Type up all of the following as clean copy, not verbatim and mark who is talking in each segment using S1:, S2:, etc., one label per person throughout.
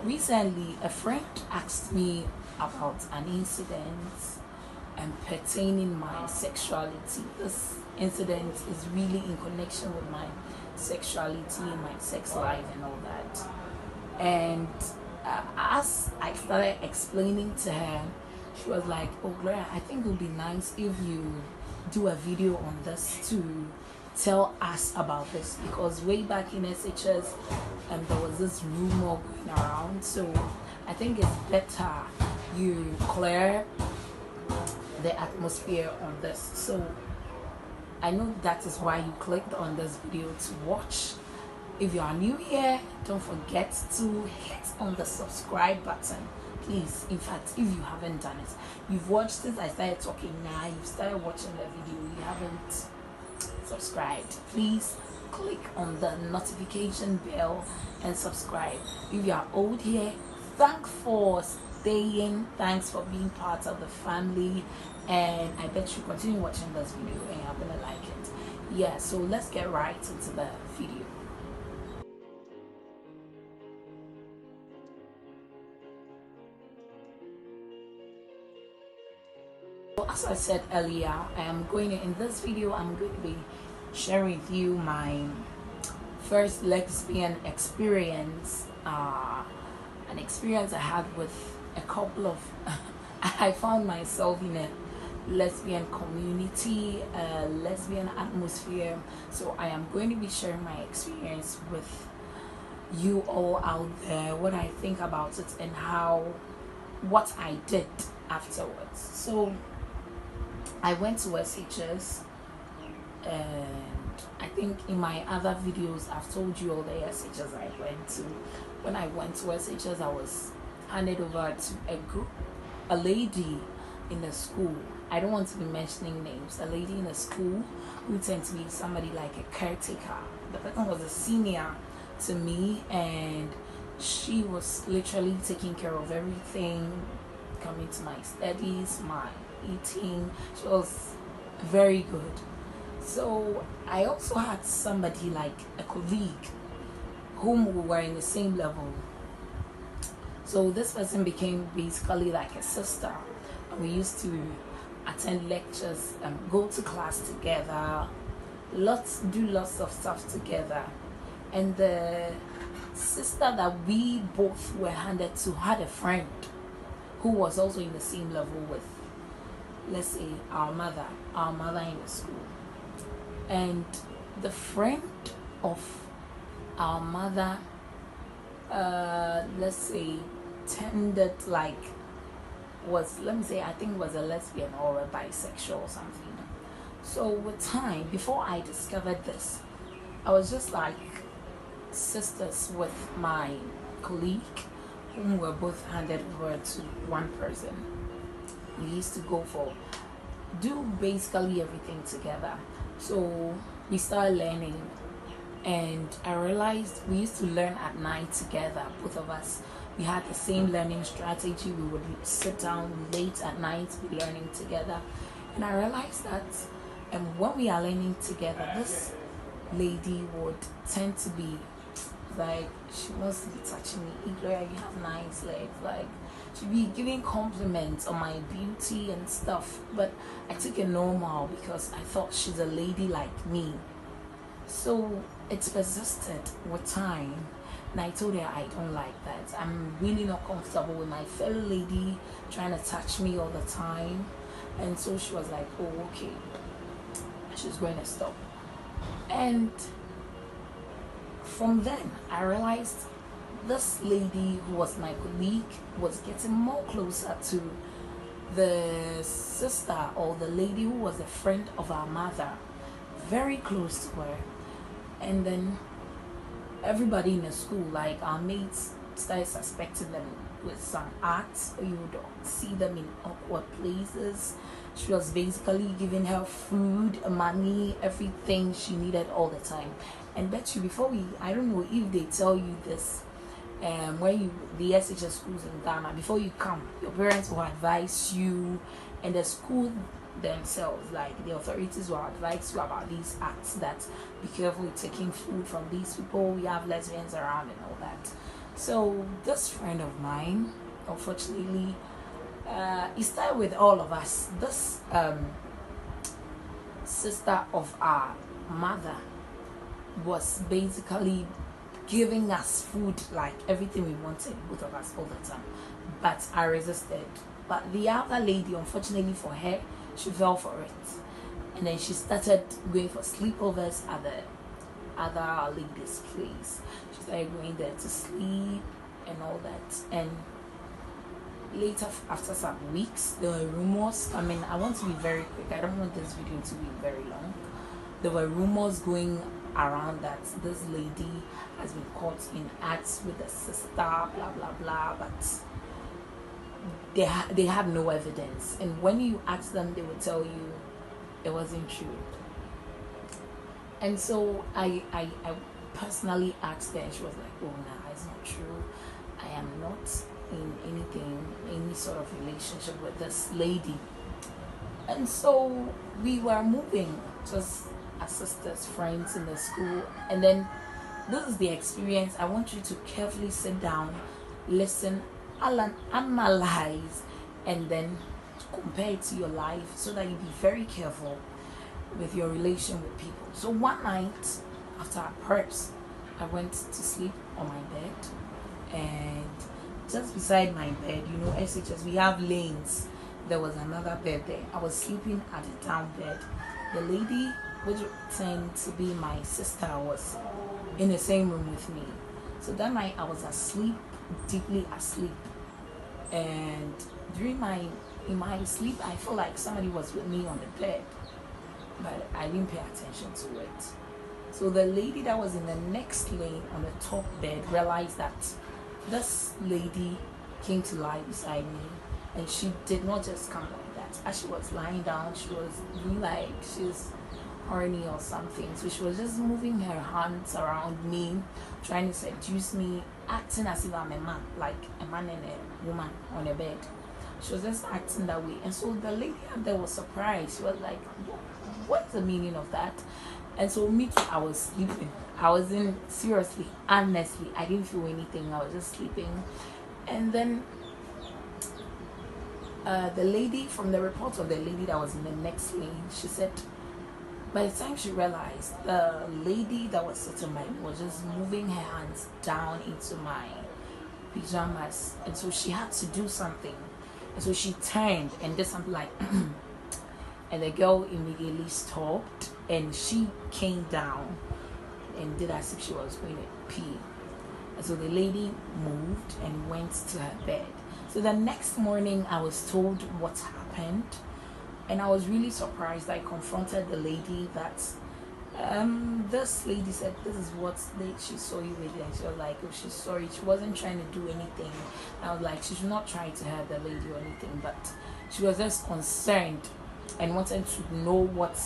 S1: Recently, a friend asked me about an incident pertaining my sexuality. This incident is really in connection with my sexuality, my sex life, and all that. And as I started explaining to her, she was like, "Oh, Gloria, I think it would be nice if you do a video on this to tell us about this, because way back in SHS, there was this rumor going around. So I think it's better you clear the atmosphere on this." So I know that is why you clicked on this video to watch. If you are new here, don't forget to hit on the subscribe button, please. In fact, if you haven't done it, you've watched it, I started talking now, you've started watching the video, you haven't subscribed, please click on the notification bell and subscribe. If you are old here, thanks for staying, thanks for being part of the family, and I bet you continue watching this video and you're gonna like it. Yeah, so let's get right into the video. As I said earlier, in this video I'm going to be sharing with you my first lesbian experience, an experience I had with a couple of I found myself in a lesbian community, a lesbian atmosphere. So I am going to be sharing my experience with you all out there, what I think about it, and what I did afterwards. So I went to SHS, and I think in my other videos I've told you all the SHS I went to. When I went to SHS, I was handed over to a lady in the school. I don't want to be mentioning names. A lady in the school who tend to be somebody like a caretaker. The person was a senior to me, and she was literally taking care of everything, coming to my studies, my eating. She was very good. So I also had somebody like a colleague whom we were in the same level. So this person became basically like a sister. We used to attend lectures and go to class together, do lots of stuff together. And the sister that we both were handed to had a friend who was also in the same level with, let's say, our mother in the school. And the friend of our mother, let's say, tended like I think was a lesbian or a bisexual or something. So with time, before I discovered this, I was just like sisters with my colleague, whom were both handed over to one person. We used to do basically everything together. So we started learning, and I realized we used to learn at night together, both of us. We had the same learning strategy. We would sit down late at night, be learning together. And I realized that when we are learning together, this lady would tend to be like, she wants to be touching me. "Hey, Gloria, you have nice legs." Like, she'd be giving compliments on my beauty and stuff. But I took it normal because I thought she's a lady like me. So it persisted with time. And I told her I don't like that. I'm really not comfortable with my fellow lady trying to touch me all the time. And so she was like, "Oh, okay." She's going to stop. And from then, I realized this lady who was my colleague was getting more closer to the sister or the lady who was a friend of our mother, very close to her. And then everybody in the school, like our mates, started suspecting them with some acts. You would see them in awkward places. She was basically giving her food, money, everything she needed all the time. And bet you, I don't know if they tell you this, when the SHS schools in Ghana, before you come, your parents will advise you, and the school themselves, like the authorities, will advise you about these acts, that be careful with taking food from these people, we have lesbians around and all that. So this friend of mine, unfortunately, it started with all of us. This sister of our mother was basically giving us food, like everything we wanted, both of us, all the time. But I resisted. But the other lady, unfortunately for her, she fell for it. And then she started going for sleepovers at the other lady's place. She started going there to sleep and all that. And later, after some weeks, there were rumors. I mean, I want to be very quick. I don't want this video to be very long. There were rumors going around that this lady has been caught in acts with the sister, blah blah blah. But they have no evidence. And when you ask them, they will tell you it wasn't true. And so I personally asked her, and she was like, "Oh, nah, it's not true. I am not in any sort of relationship with this lady." And so we were moving just as sisters, friends in the school. And then this is the experience. I want you to carefully sit down, listen, analyze, and then compare it to your life so that you be very careful with your relation with people. So one night after our preps, I went to sleep on my bed, and just beside my bed, you know, SHS, we have lanes. There was another bed there. I was sleeping at the down bed. The lady, which turned to be my sister, was in the same room with me. So that night I was asleep, deeply asleep. And in my sleep, I felt like somebody was with me on the bed, but I didn't pay attention to it. So the lady that was in the next lane on the top bed realized that this lady came to lie beside me, and she did not just come like that. As she was lying down, she was really like she's horny or something. So she was just moving her hands around me, trying to seduce me, acting as if I'm a man, like a man and a woman on a bed. She was just acting that way. And so the lady out there was surprised. She was like, "What's the meaning of that?" And so me too, I was sleeping. I wasn't, seriously, honestly, I didn't feel anything. I was just sleeping. And then the lady, from the report of the lady that was in the next lane, she said by the time she realized, the lady that was sitting by me was just moving her hands down into my pajamas. And so she had to do something. And so she turned and did something like and the girl immediately stopped, and she came down and did as if she was going to pee. And so the lady moved and went to her bed. So the next morning I was told what happened, and I was really surprised. I confronted the lady that this lady said this is what she saw you with, and she was like, oh, she's sorry, she wasn't trying to do anything. I was like, she should not try to hurt the lady or anything, but she was just concerned and wanted to know what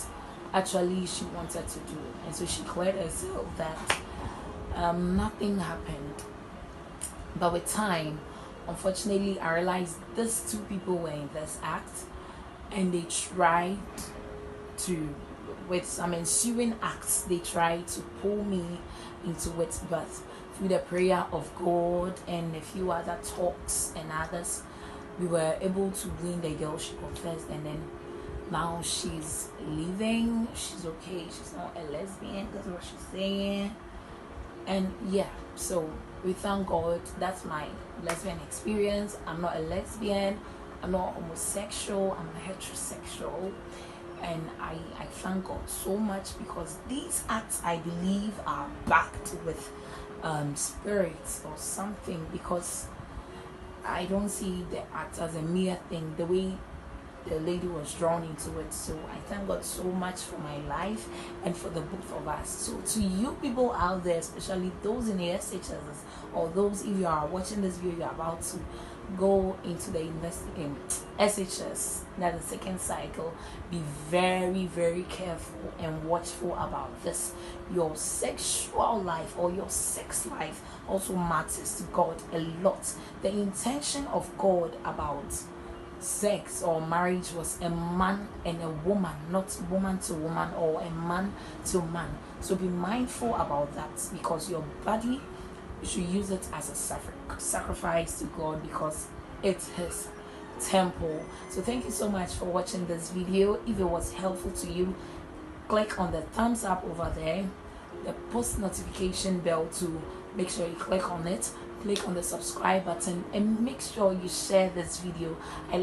S1: actually she wanted to do. And so she cleared herself that nothing happened. But with time, unfortunately, I realized these two people were in this act, and they tried to, with some ensuing acts, they tried to pull me into it. But through the prayer of God and a few other talks and others, we were able to win the girl. She confessed, and then now she's leaving. She's okay. She's not a lesbian. That's what she's saying. And yeah, so we thank God. That's my lesbian experience. I'm not a lesbian. I'm not homosexual. I'm heterosexual. And I thank God so much, because these acts, I believe, are backed with spirits or something, because I don't see the act as a mere thing, the way the lady was drawn into it. So I thank God so much for my life and for the both of us. So to you people out there, especially those in the SHS, or those, if you are watching this video, you're about to go into the SHS, that's the second cycle, be very, very careful and watchful about this. Your sexual life or your sex life also matters to God a lot. The intention of God about sex or marriage was a man and a woman, not woman to woman or a man to man. So be mindful about that, because your body you should use it as a sacrifice to God, because it's His temple. So thank you so much for watching this video. If it was helpful to you, click on the thumbs up over there, the post notification bell to make sure you click on it, click on the subscribe button, and make sure you share this video. I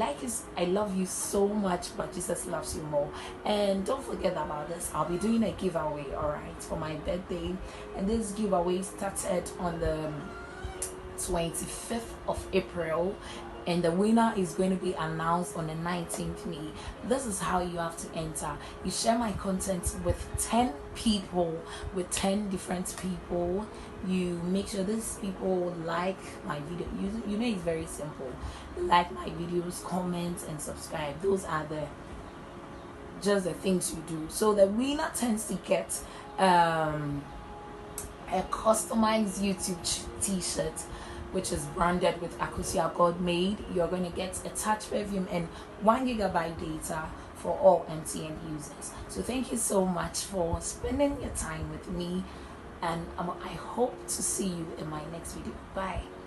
S1: love you so much, but Jesus loves you more. And don't forget about this, I'll be doing a giveaway, all right, for my birthday, and this giveaway started on the 25th of April, and the winner is going to be announced on the 19th May. This is how you have to enter. You share my content with 10 people, with 10 different people. You make sure these people like my video. You know, it's very simple. Like my videos, comment, and subscribe. Those are just the things you do. So the winner tends to get a customized YouTube t-shirt, which is branded with Akusia God Made. You're going to get a touch perfume and 1 GB data for all MTN users. So thank you so much for spending your time with me, and I hope to see you in my next video. Bye.